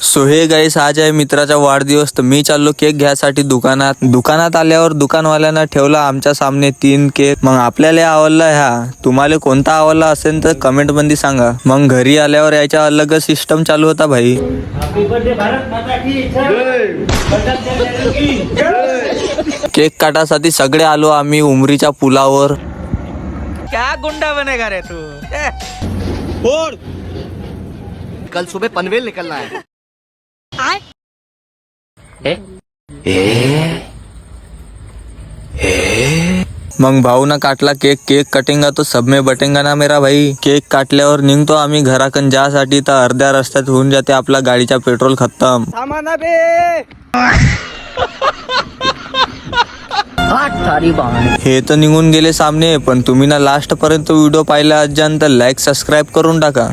So hey guys, आज आहे मित्राचा वाढदिवस, तर मी चाललो केक घ्यायसाठी दुकानात आल्यावर दुकानवाल्यानं ठेवला आमच्या सामने 3 केक. मग आपल्याला आवडला ह्या, तुम्हाला कोणता आवडला असेल तर कमेंट मध्ये सांगा. मग घरी आल्यावर याच्या अलग सिस्टम चालू होता भाई. केक काटासाठी सगळे आलो आम्ही उमरीच्या पुलावर. क्या गुंडा बनेगा रे तू? कल सुबह पनवेल निकलना है. मग भाऊना काटला केक. केक कटेंगा तो सब में बटेंगा ना मेरा भाई. केक काटल्यावर निघतो आम्ही घराकडे जासाठी, तर अर्ध्या रस्त्यात होऊन जाते आपला गाडीचा पेट्रोल खतम. हे तर निघून गेले सामने, पण तुम्ही ना लास्ट पर्यंत व्हिडिओ पाहिला अजान तर लाईक सबस्क्राईब करून टाका.